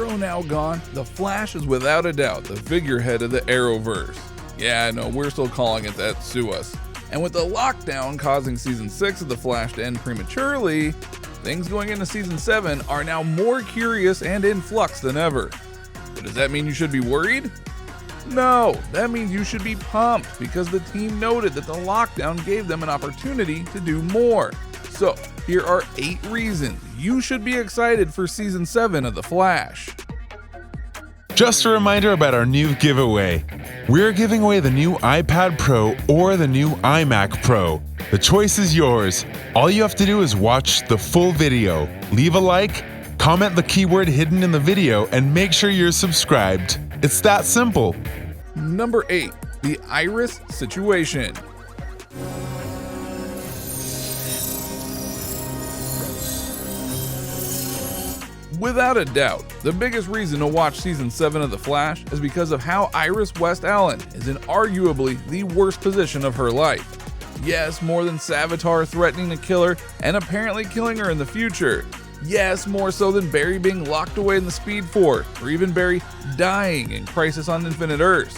Arrow now gone, the Flash is without a doubt the figurehead of the Arrowverse. Yeah, no, we're still calling it that, sue us. And with the lockdown causing Season 6 of The Flash to end prematurely, things going into Season 7 are now more curious and in flux than ever. But does that mean you should be worried? No, that means you should be pumped because the team noted that the lockdown gave them an opportunity to do more. So, here are 8 reasons you should be excited for Season 7 of The Flash. Just a reminder about our new giveaway. We're giving away the new iPad Pro or the new iMac Pro. The choice is yours. All you have to do is watch the full video, leave a like, comment the keyword hidden in the video, and make sure you're subscribed. It's that simple. Number 8, the Iris situation. Without a doubt, the biggest reason to watch Season 7 of The Flash is because of how Iris West Allen is in arguably the worst position of her life. Yes, more than Savitar threatening to kill her and apparently killing her in the future. Yes, more so than Barry being locked away in the Speed Force, or even Barry dying in Crisis on Infinite Earths.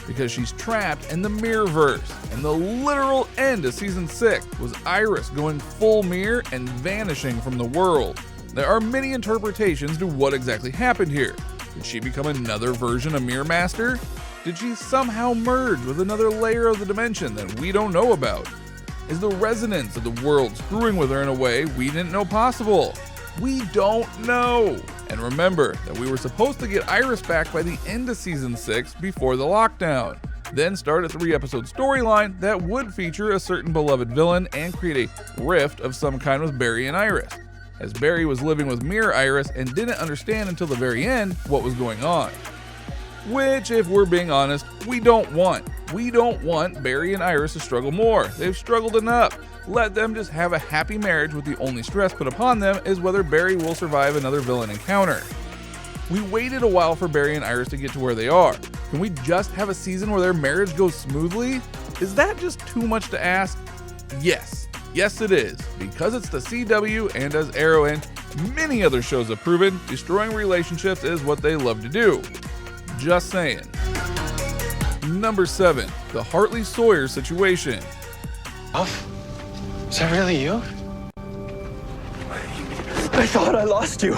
Because she's trapped in the Mirrorverse, and the literal end of Season 6 was Iris going full mirror and vanishing from the world. There are many interpretations to what exactly happened here. Did she become another version of Mirror Master? Did she somehow merge with another layer of the dimension that we don't know about? Is the resonance of the world screwing with her in a way we didn't know possible? We don't know. And remember that we were supposed to get Iris back by the end of Season 6 before the lockdown. Then start a 3-episode storyline that would feature a certain beloved villain and create a rift of some kind with Barry and Iris, as Barry was living with Mirror Iris and didn't understand until the very end what was going on. Which, if we're being honest, we don't want. We don't want Barry and Iris to struggle more. They've struggled enough. Let them just have a happy marriage with the only stress put upon them is whether Barry will survive another villain encounter. We waited a while for Barry and Iris to get to where they are. Can we just have a season where their marriage goes smoothly? Is that just too much to ask? Yes. Yes, it is, because it's the CW, and as Arrow and many other shows have proven, destroying relationships is what they love to do. Just saying. Number 7, the HARTLEY-SAWYER situation. Huff? Is that really you? I thought I lost you.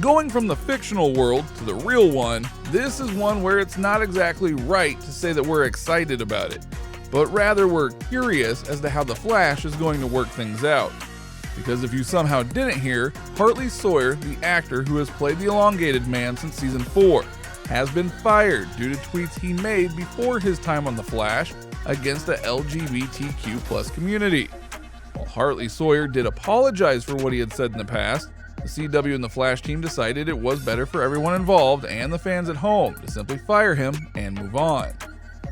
Going from the fictional world to the real one, this is one where it's not exactly right to say that we're excited about it, but rather we're curious as to how the Flash is going to work things out. Because if you somehow didn't hear, HARTLEY-SAWYER, the actor who has played the Elongated Man since Season 4, has been fired due to tweets he made before his time on The Flash against the LGBTQ+ community. While HARTLEY-SAWYER did apologize for what he had said in the past, the CW and the Flash team decided it was better for everyone involved and the fans at home to simply fire him and move on.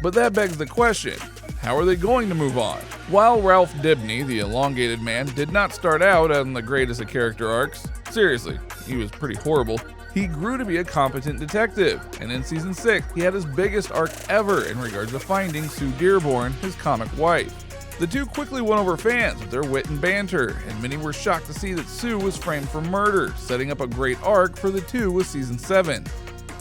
But that begs the question, how are they going to move on? While Ralph Dibny, the Elongated Man, did not start out on the greatest of character arcs, seriously, he was pretty horrible, he grew to be a competent detective, and in Season 6, he had his biggest arc ever in regards to finding Sue Dearborn, his comic wife. The two quickly won over fans with their wit and banter, and many were shocked to see that Sue was framed for murder, setting up a great arc for the two with Season 7.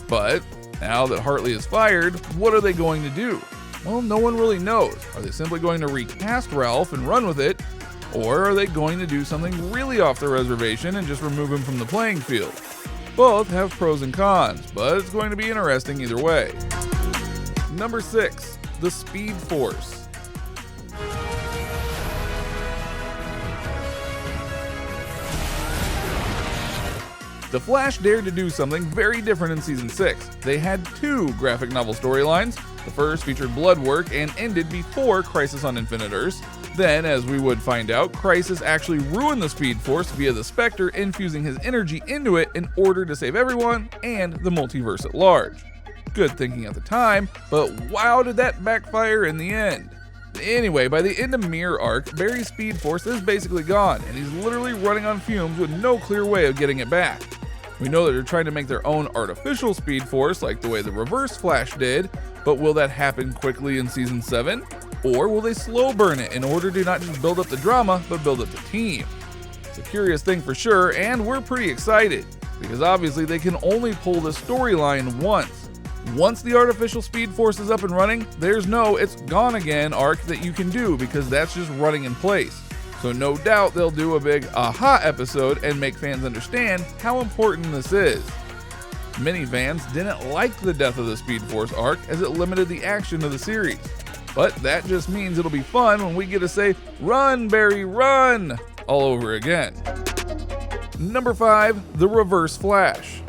But now that Hartley is fired, what are they going to do? Well, no one really knows. Are they simply going to recast Ralph and run with it? Or are they going to do something really off the reservation and just remove him from the playing field? Both have pros and cons, but it's going to be interesting either way. Number 6, the Speed Force. The Flash dared to do something very different in Season 6. They had 2 graphic novel storylines. The first featured blood work and ended before Crisis on Infinite Earths. Then, as we would find out, Crisis actually ruined the Speed Force via the Spectre infusing his energy into it in order to save everyone and the multiverse at large. Good thinking at the time, but wow did that backfire in the end. Anyway, by the end of Mirror Arc, Barry's Speed Force is basically gone, and he's literally running on fumes with no clear way of getting it back. We know that they're trying to make their own artificial Speed Force like the way the Reverse Flash did, but will that happen quickly in Season 7? Or will they slow burn it in order to not just build up the drama, but build up the team? It's a curious thing for sure, and we're pretty excited. because obviously they can only pull the storyline once. Once the artificial speed force is up and running, there's no "it's gone again" arc that you can do, because that's just running in place. So no doubt they'll do a big aha episode and make fans understand how important this is. Many fans didn't like the death of the Speed Force arc as it limited the action of the series. But that just means it'll be fun when we get to say "Run, Barry, run!" all over again. Number 5, the Reverse Flash.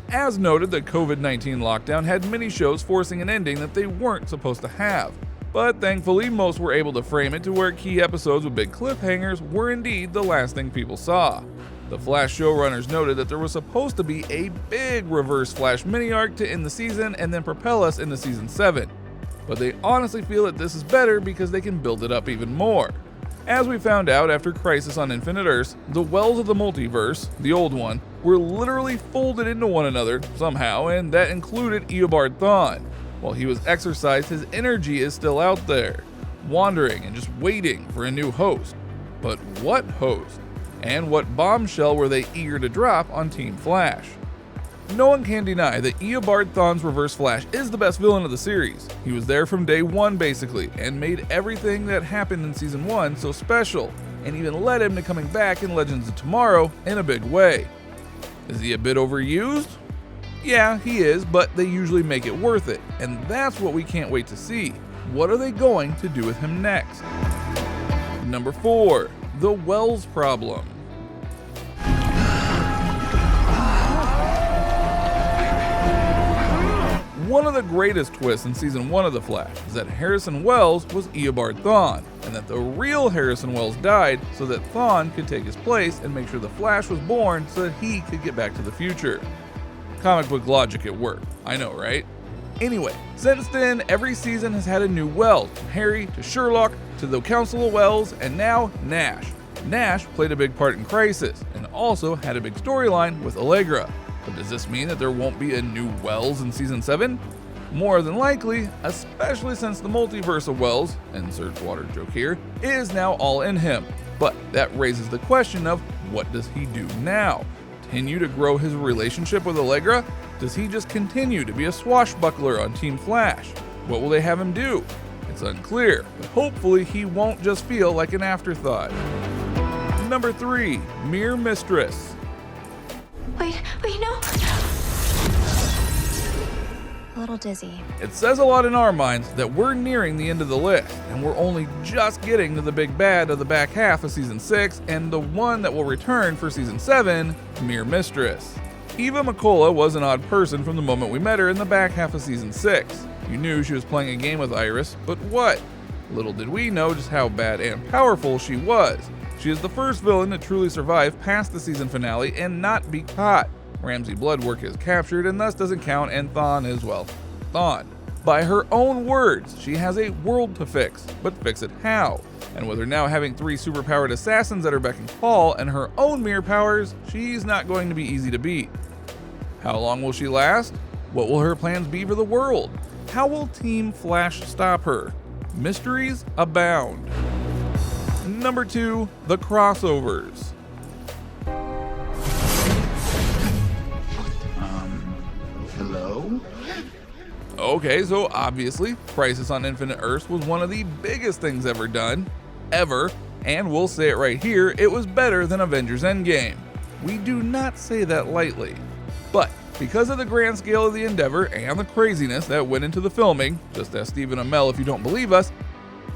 As noted, the COVID-19 lockdown had many shows forcing an ending that they weren't supposed to have. But thankfully, most were able to frame it to where key episodes with big cliffhangers were indeed the last thing people saw. The Flash showrunners noted that there was supposed to be a big Reverse Flash mini-arc to end the season and then propel us into Season 7. But they honestly feel that this is better because they can build it up even more. As we found out after Crisis on Infinite Earths, the wells of the multiverse, the old one, were literally folded into one another somehow, and that included Eobard Thawne. While he was exorcised, his energy is still out there, wandering and just waiting for a new host. But what host? And what bombshell were they eager to drop on Team Flash? No one can deny that Eobard Thawne's Reverse Flash is the best villain of the series. He was there from day one basically, and made everything that happened in Season 1 so special, and even led him to coming back in Legends of Tomorrow in a big way. Is he a bit overused? Yeah, he is, but they usually make it worth it, and that's what we can't wait to see. What are they going to do with him next? Number 4, the Wells Problem. One of the greatest twists in Season 1 of The Flash is that Harrison Wells was Eobard Thawne, and that the real Harrison Wells died so that Thawne could take his place and make sure the Flash was born so that he could get back to the future. Comic book logic at work, I know, right? Anyway, since then, every season has had a new Wells, from Harry to Sherlock to the Council of Wells, and now Nash. Nash played a big part in Crisis, and also had a big storyline with Allegra. But does this mean that there won't be a new Wells in Season 7? More than likely, especially since the multiverse of Wells, insert water joke here, is now all in him. But that raises the question of, what does he do now? Continue to grow his relationship with Allegra? Does he just continue to be a swashbuckler on Team Flash? What will they have him do? It's unclear, but hopefully he won't just feel like an afterthought. Number 3, Mere Mistress. Wait, no. A little dizzy. It says a lot in our minds that we're nearing the end of the list, and we're only just getting to the big bad of the back half of Season 6, and the one that will return for Season 7, Mere Mistress. Eva McCullough was an odd person from the moment we met her in the back half of Season 6. You knew she was playing a game with Iris, but what? Little did we know just how bad and powerful she was. She is the first villain to truly survive past the season finale and not be caught. Ramsay Bloodwork is captured and thus doesn't count, and Thawne is, well, Thawne. By her own words, she has a world to fix, but fix it how? And with her now having 3 superpowered assassins at her beck and call and her own mere powers, she's not going to be easy to beat. How long will she last? What will her plans be for the world? How will Team Flash stop her? Mysteries abound. Number 2, the crossovers. Hello? Okay, so obviously, Crisis on Infinite Earths was one of the biggest things ever done. Ever. And we'll say it right here, it was better than Avengers Endgame. We do not say that lightly. But because of the grand scale of the endeavor and the craziness that went into the filming, just ask Stephen Amell if you don't believe us,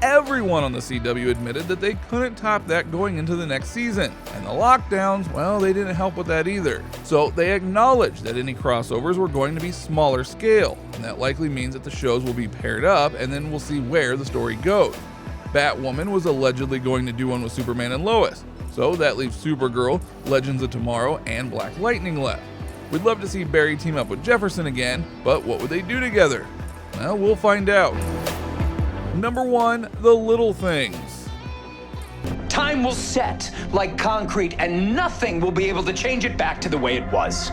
everyone on the CW admitted that they couldn't top that going into the next season. And the lockdowns, well, they didn't help with that either. So they acknowledged that any crossovers were going to be smaller scale, and that likely means that the shows will be paired up and then we'll see where the story goes. Batwoman was allegedly going to do one with Superman and Lois, so that leaves Supergirl, Legends of Tomorrow, and Black Lightning left. We'd love to see Barry team up with Jefferson again, but what would they do together? Well, we'll find out. Number 1, the little things. Time will set like concrete, and nothing will be able to change it back to the way it was.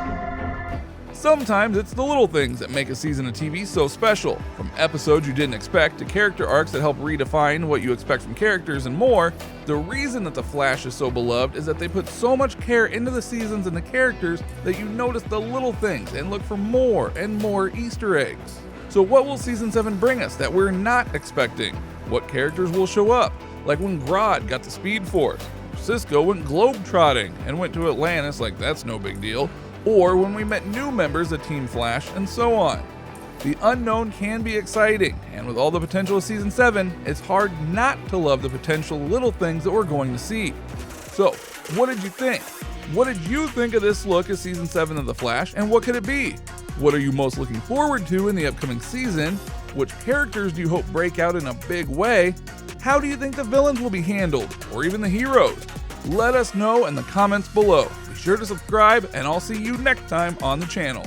Sometimes it's the little things that make a season of TV so special, from episodes you didn't expect to character arcs that help redefine what you expect from characters and more. The reason that The Flash is so beloved is that they put so much care into the seasons and the characters that you notice the little things and look for more and more Easter eggs. So what will Season 7 bring us that we're not expecting? What characters will show up? Like when Grodd got the Speed Force, Cisco went globe-trotting and went to Atlantis like that's no big deal, or when we met new members of Team Flash, and so on. The unknown can be exciting, and with all the potential of Season 7, it's hard not to love the potential little things that we're going to see. So, what did you think? What did you think of this look at Season 7 of The Flash, and what could it be? What are you most looking forward to in the upcoming season? Which characters do you hope break out in a big way? How do you think the villains will be handled, or even the heroes? Let us know in the comments below. Be sure to subscribe, and I'll see you next time on the channel.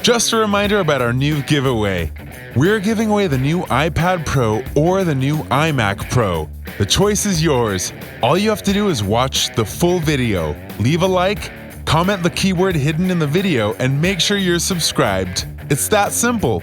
Just a reminder about our new giveaway. We're giving away the new iPad Pro or the new iMac Pro. The choice is yours. All you have to do is watch the full video, leave a like, comment the keyword hidden in the video, and make sure you're subscribed. It's that simple.